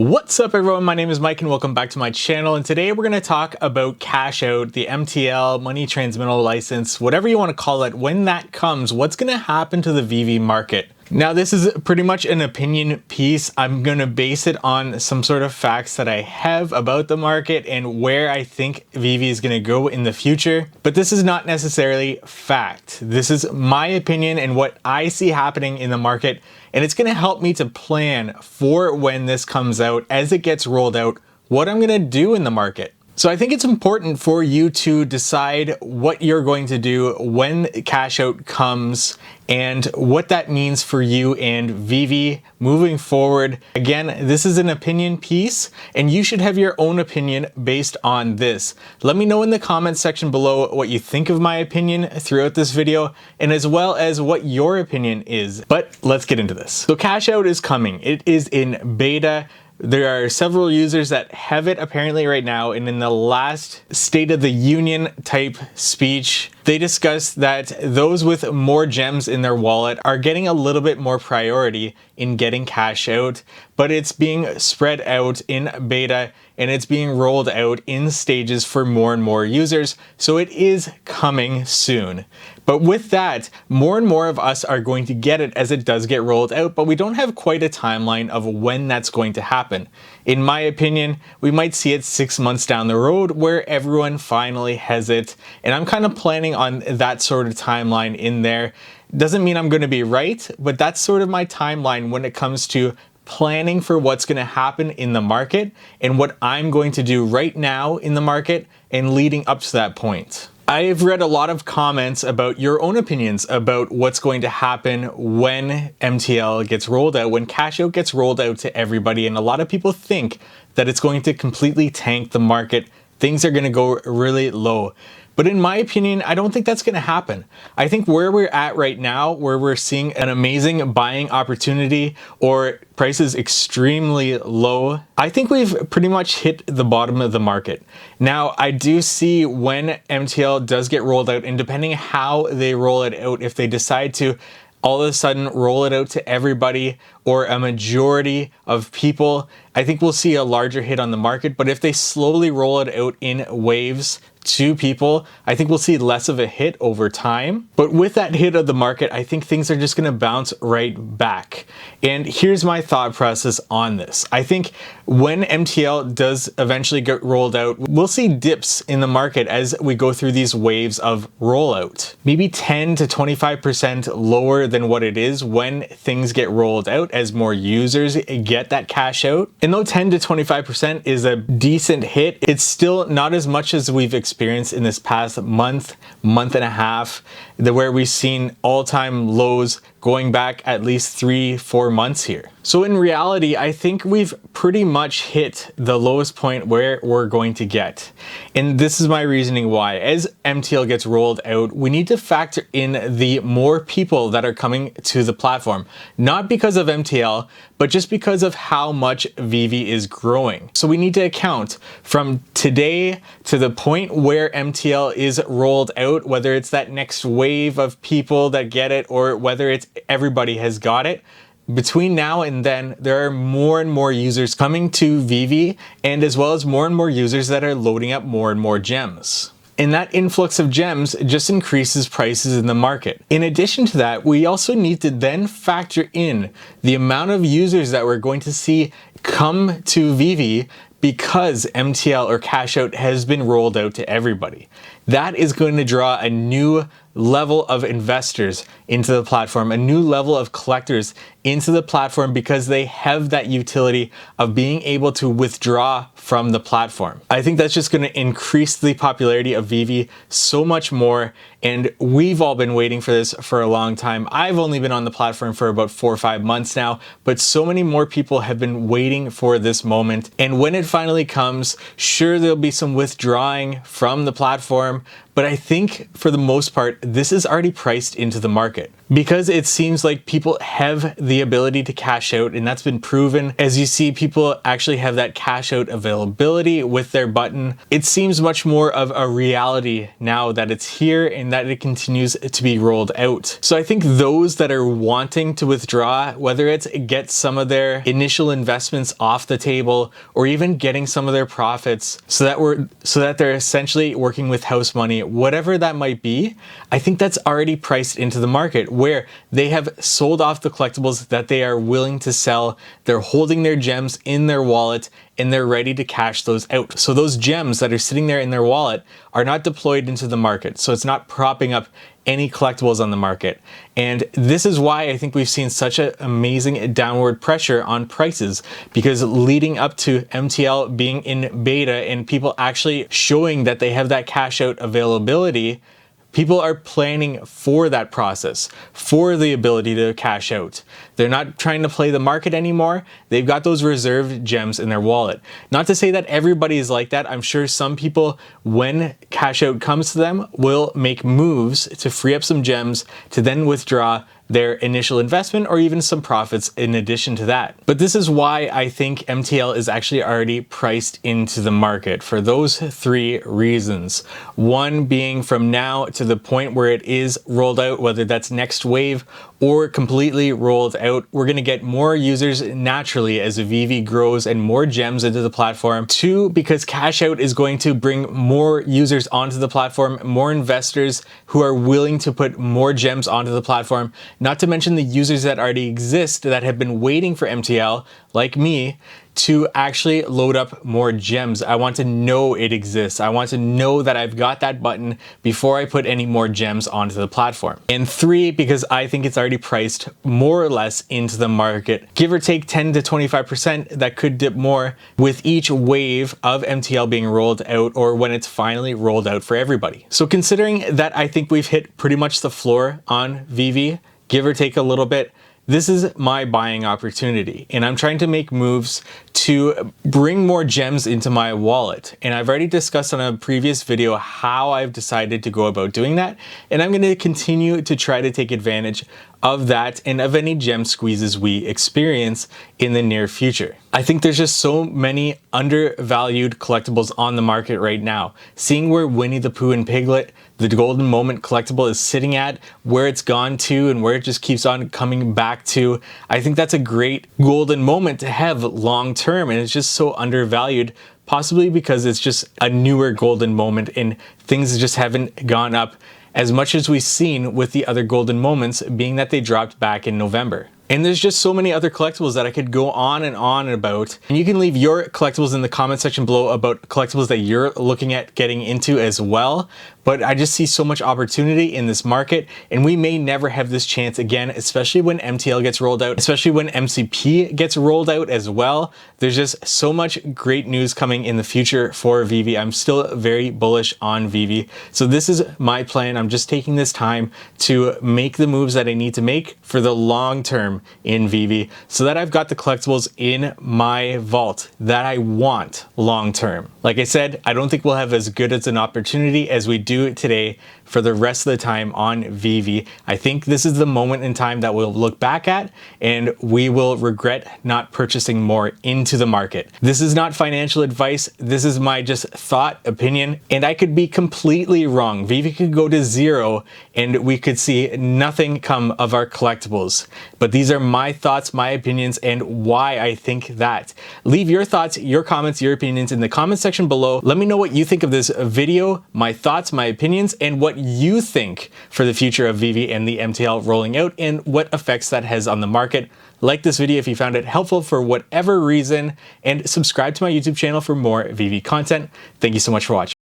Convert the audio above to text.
What's up everyone, my name is Mike and welcome back to my channel, and today we're going to talk about cash out, the MTL, money transmittal license, whatever you want to call it. When that comes, what's going to happen to the VeVe market? Now this is pretty much an opinion piece. I'm going to base it on some sort of facts that I have about the market and where I think VeVe is going to go in the future. But this is not necessarily fact. This is my opinion and what I see happening in the market, and it's going to help me to plan for when this comes out, as it gets rolled out, what I'm going to do in the market. So I think it's important for you to decide what you're going to do when cash out comes and what that means for you and VeVe moving forward. Again, this is an opinion piece and you should have your own opinion based on this. Let me know in the comments section below what you think of my opinion throughout this video, and as well as what your opinion is. But let's get into this. So cash out is coming. It is in beta. There are several users that have it apparently right now, and in the last State of the Union type speech, they discussed that those with more gems in their wallet are getting a little bit more priority in getting cash out, but it's being spread out in beta and it's being rolled out in stages for more and more users. So it is coming soon. But with that, more and more of us are going to get it as it does get rolled out, but we don't have quite a timeline of when that's going to happen. In my opinion, we might see it 6 months down the road where everyone finally has it, and I'm kind of planning on that sort of timeline in there. Doesn't mean I'm going to be right, but that's sort of my timeline when it comes to planning for what's going to happen in the market and what I'm going to do right now in the market and leading up to that point. I've read a lot of comments about your own opinions about what's going to happen when MTL gets rolled out, when cash out gets rolled out to everybody, and a lot of people think that it's going to completely tank the market. Things are going to go really low. But in my opinion, I don't think that's going to happen. I think where we're at right now, where we're seeing an amazing buying opportunity or prices extremely low, I think we've pretty much hit the bottom of the market. Now, I do see when MTL does get rolled out, and depending how they roll it out, if they decide to all of a sudden roll it out to everybody or a majority of people, I think we'll see a larger hit on the market. But if they slowly roll it out in waves to people, I think we'll see less of a hit over time. But with that hit of the market, I think things are just going to bounce right back. And here's my thought process on this. I think when MTL does eventually get rolled out, we'll see dips in the market as we go through these waves of rollout. Maybe 10 to 25% lower than what it is when things get rolled out, as more users get that cash out. And though 10 to 25% is a decent hit, it's still not as much as we've experienced in this past month and a half, where we've seen all-time lows going back at least 3-4 months here. So in reality, I think we've pretty much hit the lowest point where we're going to get. And this is my reasoning why. As MTL gets rolled out, we need to factor in the more people that are coming to the platform. Not because of MTL, but just because of how much VeVe is growing. So we need to account from today to the point where MTL is rolled out, whether it's that next wave of people that get it or whether it's everybody has got it. Between now and then, there are more and more users coming to VeVe, and as well as more users that are loading up more and more gems. And that influx of gems just increases prices in the market. In addition to that, we also need to then factor in the amount of users that we're going to see come to VeVe because MTL or cash out has been rolled out to everybody. That is going to draw a new level of investors into the platform, a new level of collectors into the platform, because they have that utility of being able to withdraw from the platform. I think that's just going to increase the popularity of VeVe so much more, and we've all been waiting for this for a long time. I've only been on the platform for about 4 or 5 months now, but so many more people have been waiting for this moment. And when it finally comes, sure, there'll be some withdrawing from the platform, but I think for the most part, this is already priced into the market. because it seems like people have the ability to cash out, and that's been proven. As you see, people actually have that cash out availability with their button. It seems much more of a reality now that it's here and that it continues to be rolled out. So I think those that are wanting to withdraw, whether it's get some of their initial investments off the table or even getting some of their profits so that they're essentially working with house money, whatever that might be, I think that's already priced into the market where they have sold off the collectibles that they are willing to sell. They're holding their gems in their wallet and they're ready to cash those out. So those gems that are sitting there in their wallet are not deployed into the market. So it's not propping up any collectibles on the market. And this is why I think we've seen such an amazing downward pressure on prices, because leading up to MTL being in beta and people actually showing that they have that cash out availability, people are planning for that process, for the ability to cash out. They're not trying to play the market anymore. They've got those reserved gems in their wallet. Not to say that everybody is like that. I'm sure some people, when cash out comes to them, will make moves to free up some gems to then withdraw their initial investment or even some profits in addition to that. But this is why I think MTL is actually already priced into the market for those three reasons. One being from now to the point where it is rolled out, whether that's next wave or completely rolled out, we're gonna get more users naturally as VeVe grows and more gems into the platform. Two, because cash out is going to bring more users onto the platform, more investors who are willing to put more gems onto the platform, not to mention the users that already exist that have been waiting for MTL, like me, to actually load up more gems. I want to know it exists. I want to know that I've got that button before I put any more gems onto the platform. And three, because I think it's already priced more or less into the market, give or take 10 to 25%, that could dip more with each wave of MTL being rolled out or when it's finally rolled out for everybody. So considering that I think we've hit pretty much the floor on VeVe, give or take a little bit, this is my buying opportunity, and I'm trying to make moves to bring more gems into my wallet. And I've already discussed on a previous video how I've decided to go about doing that, and I'm going to continue to try to take advantage of that and of any gem squeezes we experience in the near future. I think there's just so many undervalued collectibles on the market right now. Seeing where Winnie the Pooh and Piglet, the golden moment collectible, is sitting at, where it's gone to, and where it just keeps on coming back to, I think that's a great golden moment to have long term, and it's just so undervalued, possibly because it's just a newer golden moment and things just haven't gone up as much as we've seen with the other golden moments, being that they dropped back in November. And there's just so many other collectibles that I could go on about. And you can leave your collectibles in the comment section below about collectibles that you're looking at getting into as well. But I just see so much opportunity in this market, and we may never have this chance again, especially when MTL gets rolled out, especially when MCP gets rolled out as well. There's just so much great news coming in the future for VeVe. I'm still very bullish on VeVe. So this is my plan. I'm just taking this time to make the moves that I need to make for the long term in VeVe so that I've got the collectibles in my vault that I want long term. Like I said, I don't think we'll have as good as an opportunity as we do today for the rest of the time on VeVe. I think this is the moment in time that we'll look back at and we will regret not purchasing more into the market. This is not financial advice. This is my just thought, opinion, and I could be completely wrong. VeVe could go to zero and we could see nothing come of our collectibles. But these are my thoughts, my opinions, and why I think that. Leave your thoughts, your comments, your opinions in the comment section below. Let me know what you think of this video, my thoughts, my opinions, and what you think for the future of VeVe and the MTL rolling out and what effects that has on the market. Like this video if you found it helpful for whatever reason, and subscribe to my YouTube channel for more VeVe content. Thank you so much for watching.